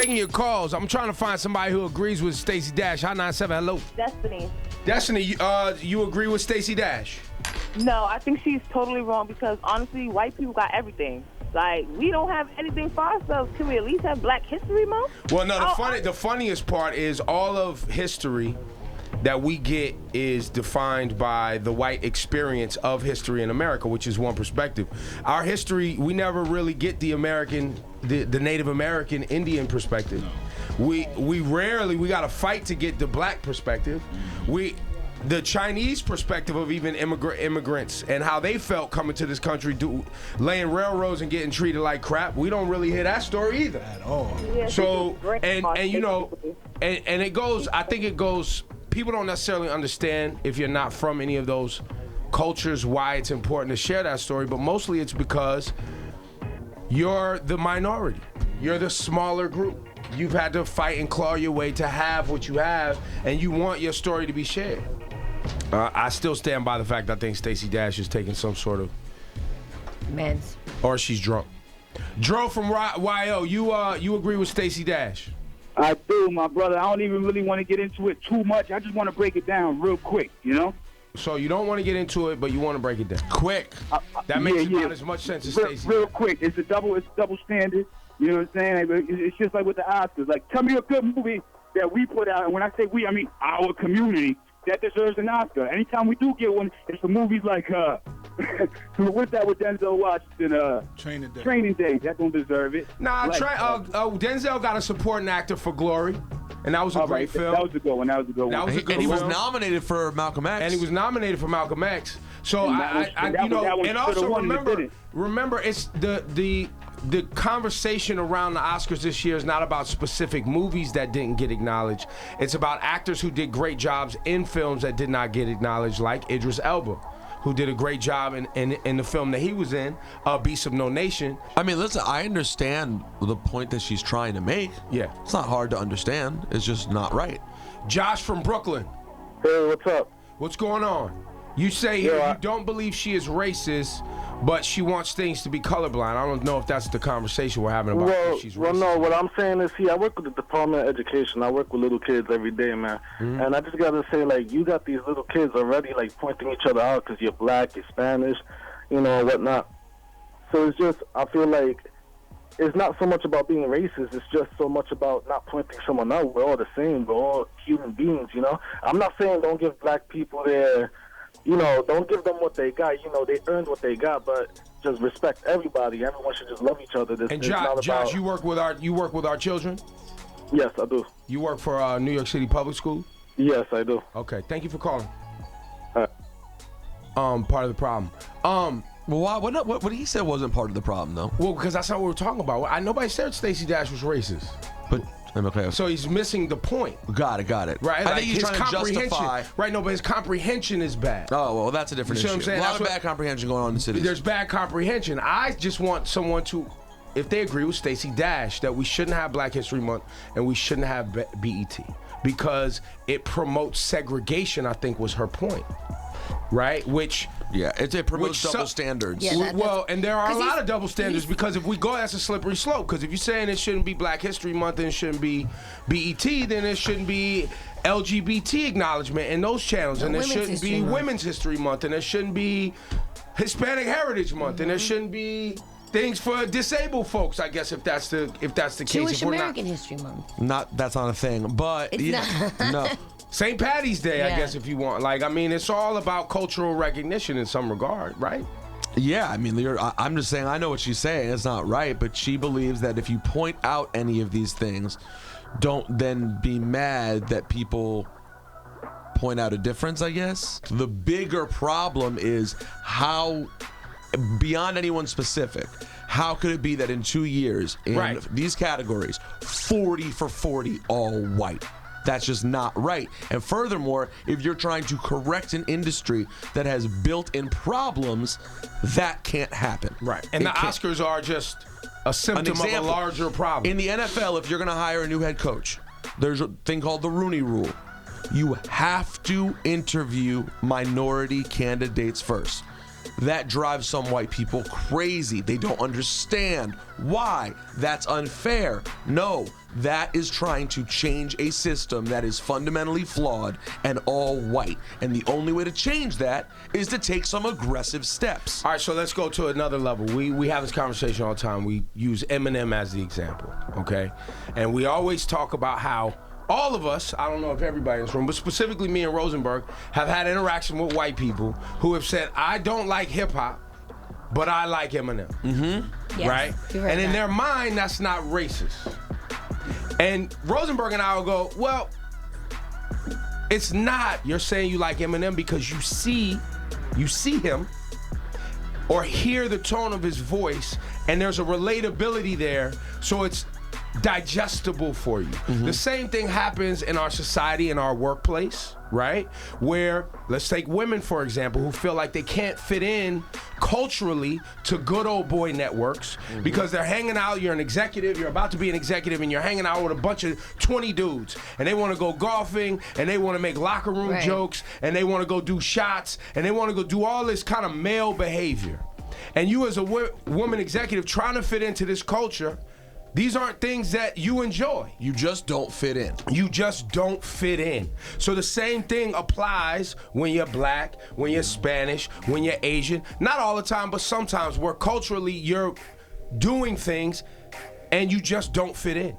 taking your calls. I'm trying to find somebody who agrees with Stacey Dash. Hot 97, hello. Destiny. Destiny, you agree with Stacey Dash? No, I think she's totally wrong because, honestly, white people got everything. Like, we don't have anything for ourselves. Can we at least have Black History Month? Well, no, the funniest part is all of history that we get is defined by the white experience of history in America, which is one perspective. Our history, we never really get the Native American Indian perspective. We rarely, we got to fight to get the black perspective. The Chinese perspective of even immigrants and how they felt coming to this country, laying railroads and getting treated like crap. We don't really hear that story either at all. Yeah, so and you know, and it goes. I think it goes. People don't necessarily understand if you're not from any of those cultures why it's important to share that story, but mostly it's because you're the minority. You're the smaller group. You've had to fight and claw your way to have what you have, and you want your story to be shared. I still stand by the fact I think Stacey Dash is taking some sort of meds, or she's drunk. Dro from YO, you agree with Stacey Dash? I do, my brother. I don't even really want to get into it too much. I just want to break it down real quick, you know? So you don't want to get into it, but you want to break it down. Quick. That makes about as much sense as Stacey. Real quick. It's double standard. You know what I'm saying? It's just like with the Oscars. Like, tell me a good movie that we put out, and when I say we, I mean our community, that deserves an Oscar. Anytime we do get one, it's for movies like, what's that with Denzel Washington? Training Day. That don't deserve it. Nah, Denzel got a supporting actor for Glory, and that was a great film. That was a good one. And he was nominated for Malcolm X. So and also remember, it's the conversation around the Oscars this year is not about specific movies that didn't get acknowledged. It's about actors who did great jobs in films that did not get acknowledged, like Idris Elba, who did a great job in the film that he was in, Beasts of No Nation. I mean, listen, I understand the point that she's trying to make. Yeah. It's not hard to understand. It's just not right. Josh from Brooklyn. Hey, what's up? What's going on? You say here you don't believe she is racist, but she wants things to be colorblind. I don't know if that's the conversation we're having about if she's racist. Well, no, what I'm saying is, I work with the Department of Education. I work with little kids every day, man. Mm-hmm. And I just got to say, like, you got these little kids already, like, pointing each other out because you're black, you're Spanish, you know, whatnot. So it's just, I feel like it's not so much about being racist. It's just so much about not pointing someone out. We're all the same. We're all human beings, you know. I'm not saying don't give black people their... You know, don't give them what they got. You know, they earned what they got, but just respect everybody. Everyone should just love each other. And Josh, you work with our children? Yes, I do. You work for New York City Public School? Yes, I do. Okay, thank you for calling. All right. Part of the problem. Well, why? What he said wasn't part of the problem, though. Well, because that's not what we're talking about. Nobody said Stacey Dash was racist. But okay. So he's missing the point. Got it. Right. I think he's trying to justify. Right. No, but his comprehension is bad. Oh well, that's a different issue. What I'm saying? A lot of bad comprehension going on in the city. There's bad comprehension. I just want someone to, if they agree with Stacey Dash, that we shouldn't have Black History Month and we shouldn't have BET because it promotes segregation. I think was her point. Right. It promotes double standards. Yeah, and there are a lot of double standards because if we go, that's a slippery slope. Because if you're saying it shouldn't be Black History Month and it shouldn't be BET, then it shouldn't be LGBT acknowledgement in those channels, and there shouldn't be Women's History Month, and there shouldn't be Hispanic Heritage Month, and there shouldn't be things for disabled folks. I guess if that's the case, Jewish American History Month. That's not a thing, but it's not. No. St. Patty's Day, I guess, if you want. Like, I mean, it's all about cultural recognition in some regard, right? Yeah, I mean, I'm just saying, I know what she's saying. It's not right, but she believes that if you point out any of these things, don't then be mad that people point out a difference, I guess. The bigger problem is how, beyond anyone specific, how could it be that in 2 years, in these categories, 40 for 40, all white? That's just not right. And furthermore, if you're trying to correct an industry that has built-in problems, that can't happen. Right. And the Oscars are just a symptom of a larger problem. In the NFL, if you're going to hire a new head coach, there's a thing called the Rooney Rule. You have to interview minority candidates first. That drives some white people crazy. They don't understand why. That's unfair. No, that is trying to change a system that is fundamentally flawed and all white. And the only way to change that is to take some aggressive steps. All right, so let's go to another level. We have this conversation all the time. We use Eminem as the example, okay? And we always talk about how all of us, I don't know if everybody in this room, but specifically me and Rosenberg, have had interaction with white people who have said, I don't like hip hop, but I like Eminem. Yes, Right? you heard And in that. their mind, that's not racist. And Rosenberg and I will go, well, it's not. You're saying you like Eminem because you see him or hear the tone of his voice, and there's a relatability there, so it's digestible for you. The same thing happens in our society, in our workplace, right? Where, let's take women, for example, who feel like they can't fit in culturally to good old boy networks because they're hanging out, you're an executive, you're about to be an executive, and you're hanging out with a bunch of 20 dudes, and they want to go golfing, and they want to make locker room Right. jokes, and they want to go do shots, and they want to go do all this kind of male behavior. And you as a woman executive trying to fit into this culture, these aren't things that you enjoy. You just don't fit in. You just don't fit in. So the same thing applies when you're black, when you're Spanish, when you're Asian. Not all the time, but sometimes where culturally you're doing things and you just don't fit in.